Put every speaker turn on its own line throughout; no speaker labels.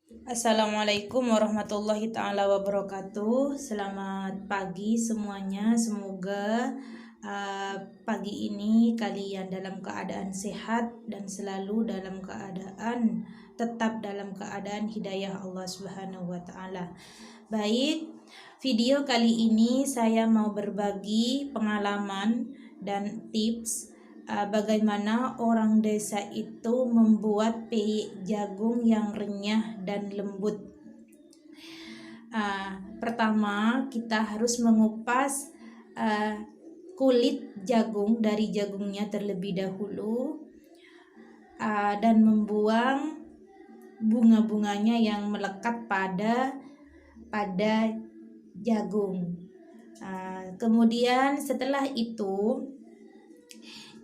Assalamualaikum warahmatullahi ta'ala wabarakatuh. Selamat pagi semuanya. Semoga pagi ini kalian dalam keadaan sehat dan selalu dalam keadaan tetap dalam keadaan hidayah Allah Subhanahu wa taala. Baik, video kali ini saya mau berbagi pengalaman dan tips bagaimana orang desa itu membuat peyek jagung yang renyah dan lembut. Pertama, kita harus mengupas kulit jagung dari jagungnya terlebih dahulu dan membuang bunga-bunganya yang melekat pada jagung. Kemudian setelah itu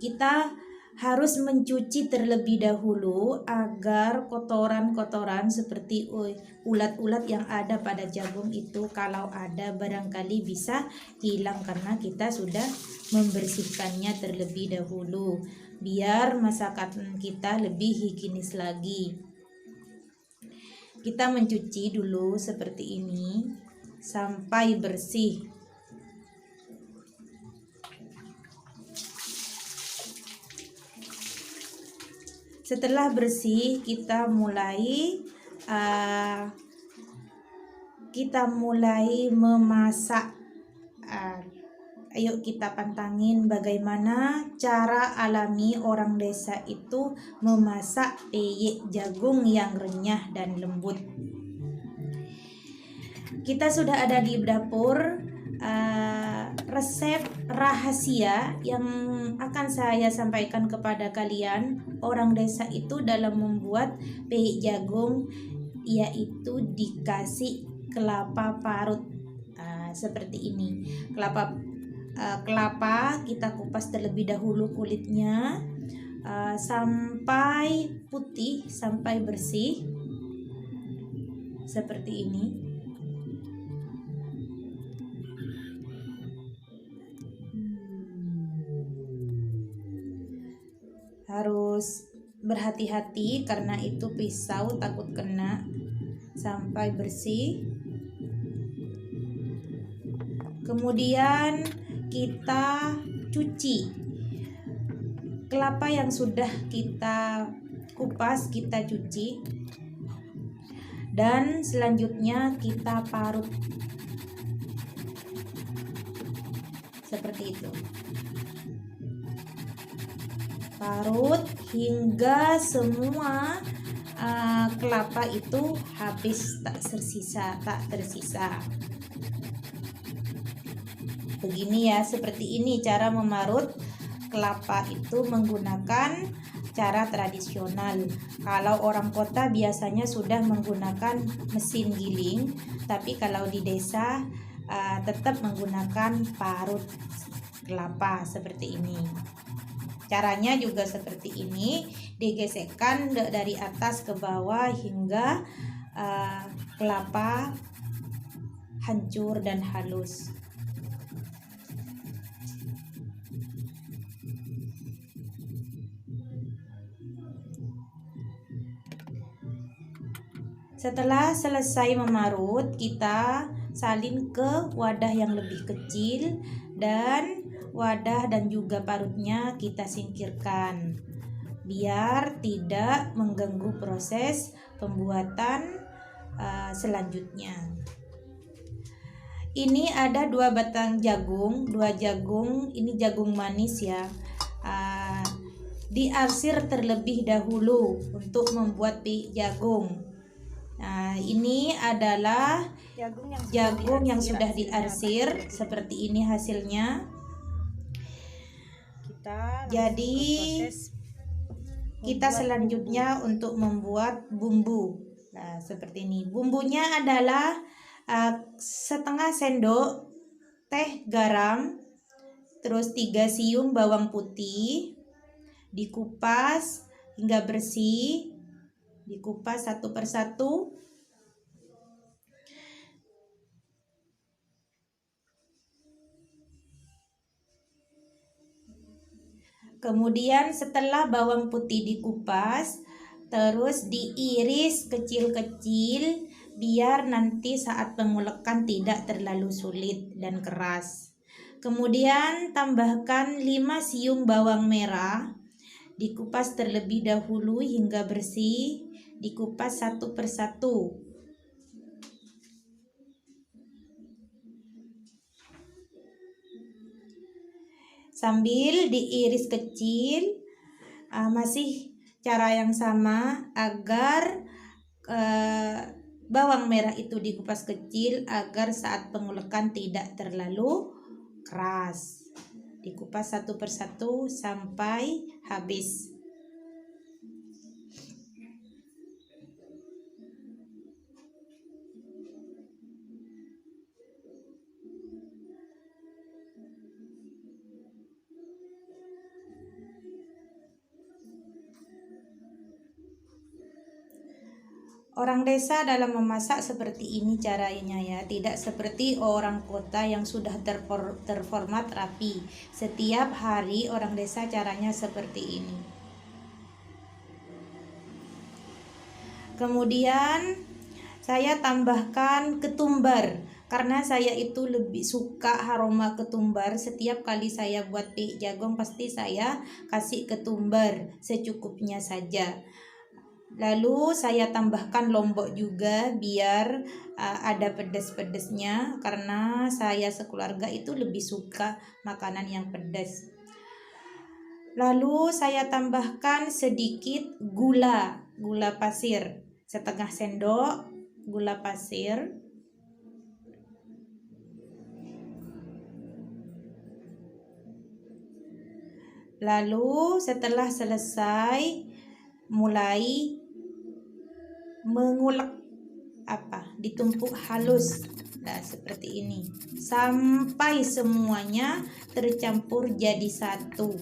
kita harus mencuci terlebih dahulu agar kotoran-kotoran seperti ulat-ulat yang ada pada jagung itu kalau ada barangkali bisa hilang karena kita sudah membersihkannya terlebih dahulu biar masakan kita lebih higienis lagi. Kita mencuci dulu seperti ini sampai bersih. Setelah bersih, kita mulai memasak. Ayo kita pantangin bagaimana cara alami orang desa itu memasak peyek jagung yang renyah dan lembut. Kita sudah ada di dapur resep rahasia yang akan saya sampaikan kepada kalian orang desa itu dalam membuat peyek jagung, yaitu dikasih kelapa parut. Seperti ini. Kelapa kita kupas terlebih dahulu kulitnya sampai putih, sampai bersih seperti ini. Harus berhati-hati karena itu pisau takut kena. Sampai bersih. Kemudian kita cuci kelapa yang sudah kita kupas, kita cuci dan selanjutnya kita parut seperti itu. Parut hingga semua kelapa itu habis, tak tersisa. Begini ya, seperti ini cara memarut kelapa itu menggunakan cara tradisional. Kalau orang kota biasanya sudah menggunakan mesin giling, tapi kalau di desa tetap menggunakan parut kelapa seperti ini. Caranya juga seperti ini, digesekkan dari atas ke bawah hingga kelapa hancur dan halus. Setelah selesai memarut, kita salin ke wadah yang lebih kecil dan wadah dan juga parutnya kita singkirkan biar tidak mengganggu proses pembuatan selanjutnya. Ini ada 2 batang jagung, 2 jagung, ini jagung manis ya. Diarsir terlebih dahulu untuk membuat peyek jagung. Ini adalah jagung yang sudah diarsir seperti ini hasilnya. Jadi kita selanjutnya untuk membuat bumbu. Seperti ini. Bumbunya adalah setengah sendok teh garam, terus 3 siung bawang putih, dikupas hingga bersih, dikupas satu persatu. Kemudian setelah bawang putih dikupas, terus diiris kecil-kecil biar nanti saat pengulekan tidak terlalu sulit dan keras. Kemudian tambahkan 5 siung bawang merah, dikupas terlebih dahulu hingga bersih, dikupas satu persatu. Sambil diiris kecil, masih cara yang sama agar bawang merah itu dikupas kecil agar saat pengulekan tidak terlalu keras. Dikupas satu persatu sampai habis. Orang desa dalam memasak seperti ini caranya ya, tidak seperti orang kota yang sudah terformat rapi. Setiap hari orang desa caranya seperti ini. Kemudian saya tambahkan ketumbar, karena saya itu lebih suka aroma ketumbar. Setiap kali saya buat peyek jagung pasti saya kasih ketumbar secukupnya saja. Lalu saya tambahkan lombok juga biar ada pedas-pedasnya, karena saya sekeluarga itu lebih suka makanan yang pedas. Lalu saya tambahkan sedikit gula pasir, setengah sendok gula pasir. Lalu setelah selesai mulai mengulek ditumpuk halus. Nah, seperti ini sampai semuanya tercampur jadi satu.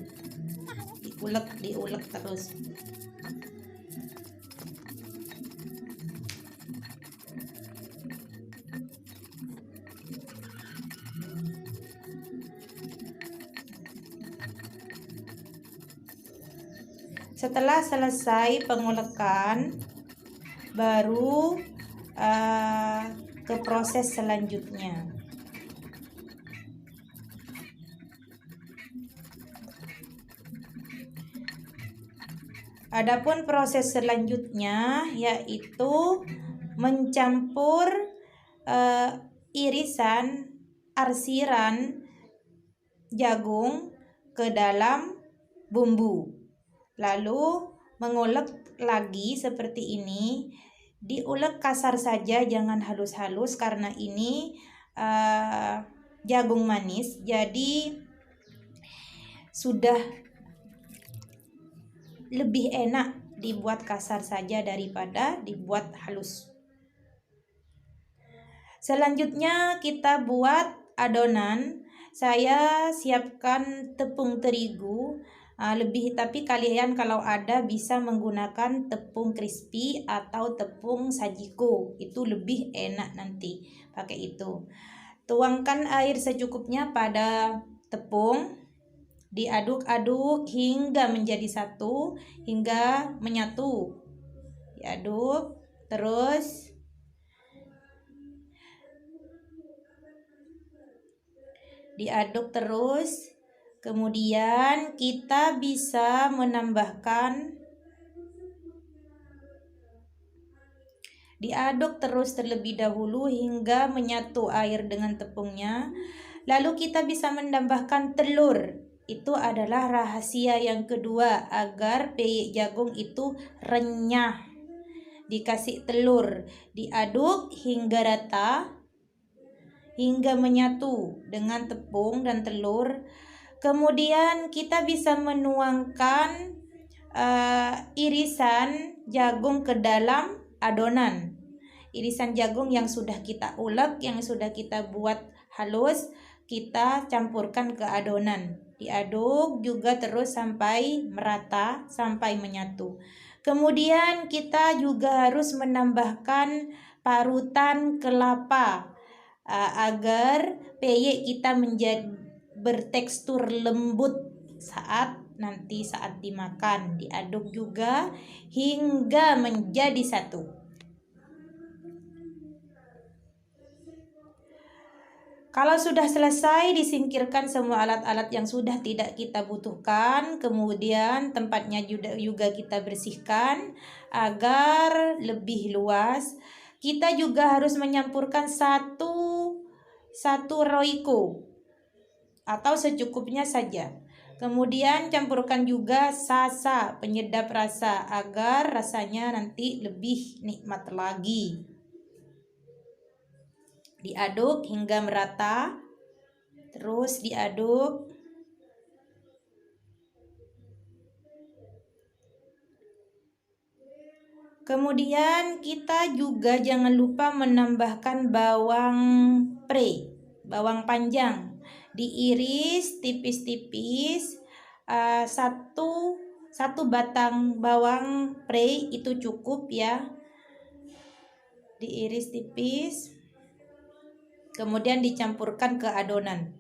Diulek terus. Setelah selesai pengulekan, baru ke proses selanjutnya. Adapun proses selanjutnya yaitu mencampur arsiran jagung ke dalam bumbu. Lalu mengulek lagi seperti ini. Diulek kasar saja, jangan halus-halus, karena ini jagung manis, jadi sudah lebih enak dibuat kasar saja daripada dibuat halus. Selanjutnya kita buat adonan. Saya siapkan tepung terigu. Tapi kalian kalau ada bisa menggunakan tepung crispy atau tepung sajiko, itu lebih enak nanti pakai itu. Tuangkan air secukupnya pada tepung, diaduk-aduk hingga menjadi satu, hingga menyatu. Diaduk terus. Diaduk terus. Kemudian kita bisa menambahkan, diaduk terus terlebih dahulu hingga menyatu air dengan tepungnya. Lalu kita bisa menambahkan telur. Itu adalah rahasia yang kedua agar peyek jagung itu renyah. Dikasih telur, diaduk hingga rata, hingga menyatu dengan tepung dan telur. Kemudian kita bisa menuangkan irisan jagung ke dalam adonan. Irisan jagung yang sudah kita ulek, yang sudah kita buat halus, kita campurkan ke adonan. Diaduk juga terus sampai merata, sampai menyatu. Kemudian kita juga harus menambahkan parutan kelapa agar peyek kita menjadi bertekstur lembut saat dimakan. Diaduk juga hingga menjadi satu. Kalau sudah selesai, disingkirkan semua alat-alat yang sudah tidak kita butuhkan. Kemudian tempatnya juga kita bersihkan agar lebih luas. Kita juga harus menyampurkan satu roiko atau secukupnya saja. Kemudian campurkan juga sasa, penyedap rasa, agar rasanya nanti lebih nikmat lagi. Diaduk hingga merata, terus diaduk. Kemudian kita juga jangan lupa menambahkan bawang pre, bawang panjang, diiris tipis-tipis. Satu batang bawang pre itu cukup ya, diiris tipis. Kemudian dicampurkan ke adonan.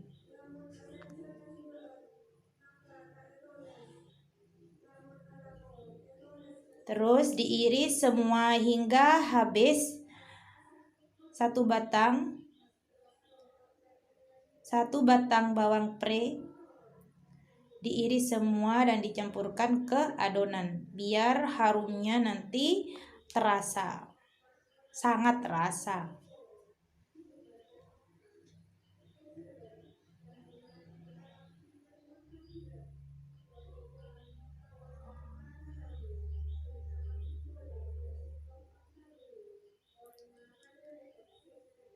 Terus diiris semua hingga habis satu batang bawang pre. Diiris semua dan dicampurkan ke adonan biar harumnya nanti terasa, sangat terasa.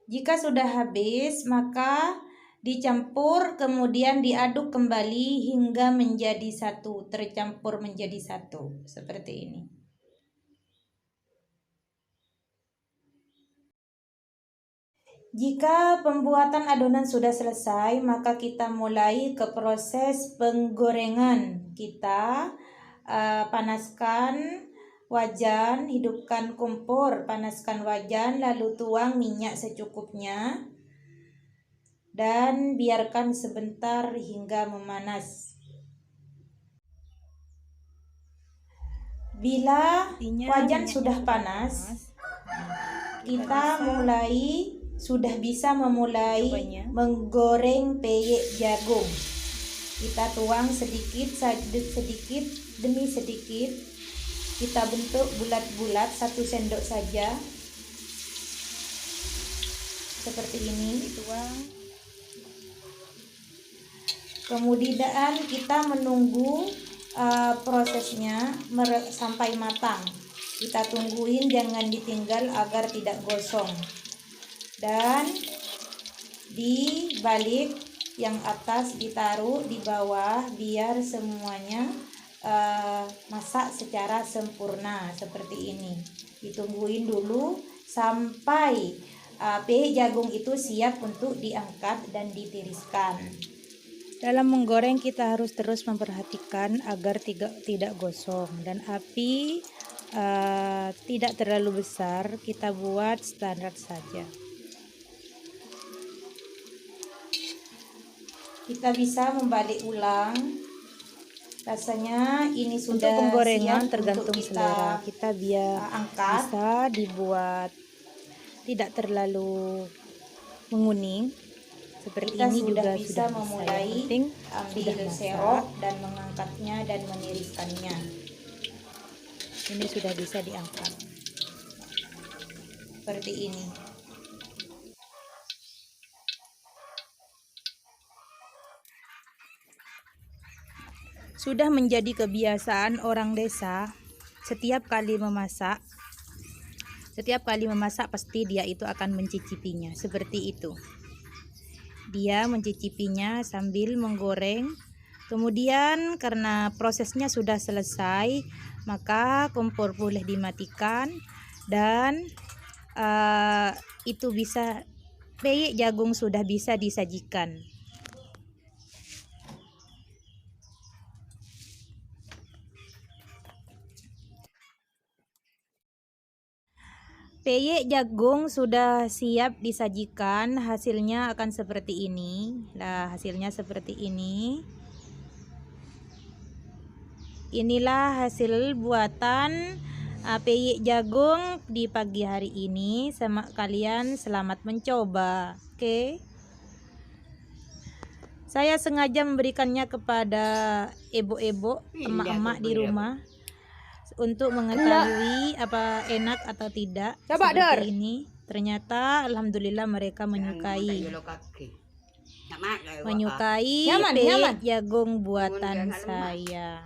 Jika sudah habis, maka dicampur kemudian diaduk kembali hingga menjadi satu, tercampur menjadi satu, seperti ini. Jika pembuatan adonan sudah selesai, maka kita mulai ke proses penggorengan. Kita panaskan wajan, hidupkan kompor, panaskan wajan, lalu tuang minyak secukupnya dan biarkan sebentar hingga memanas. Bila wajan sudah panas, kita sudah bisa memulai menggoreng peyek jagung. Kita tuang sedikit demi sedikit. Kita bentuk bulat-bulat 1 sendok saja, seperti ini dituang. Kemudian kita menunggu prosesnya sampai matang. Kita tungguin, jangan ditinggal agar tidak gosong. Dan dibalik, yang atas ditaruh di bawah biar semuanya masak secara sempurna seperti ini. Ditungguin dulu sampai peyek jagung itu siap untuk diangkat dan ditiriskan. Dalam menggoreng kita harus terus memperhatikan agar tidak gosong dan api tidak terlalu besar. Kita buat standar saja. Kita bisa membalik ulang. Rasanya ini sudah
untuk penggorengan
siap
tergantung
untuk
selera kita, biar
angkat.
bisa dibuat tidak terlalu menguning. Seperti
Kita
ini
sudah
juga
bisa
sudah
memulai ambil serok dan mengangkatnya dan meniriskannya.
Ini sudah bisa diangkat.
Seperti ini.
Sudah menjadi kebiasaan orang desa, setiap kali memasak pasti dia itu akan mencicipinya. Seperti itu. Dia mencicipinya sambil menggoreng. Kemudian karena prosesnya sudah selesai, maka kompor boleh dimatikan dan itu bisa peyek jagung sudah bisa disajikan. Peyek jagung sudah siap disajikan, hasilnya akan seperti ini. Nah, hasilnya seperti ini. inilah hasil buatan peyek jagung di pagi hari ini. Sama kalian selamat mencoba. Oke. Saya sengaja memberikannya kepada ibu-ibu, emak-emak di rumah untuk mengetahui apa enak atau tidak. Seperti ini. Ternyata alhamdulillah mereka menyukai peyek jagung buatan saya.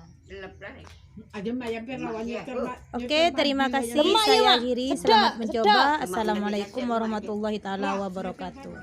Oke, terima kasih. Saya akhiri. Selamat mencoba. Assalamualaikum warahmatullahi taala wabarakatuh.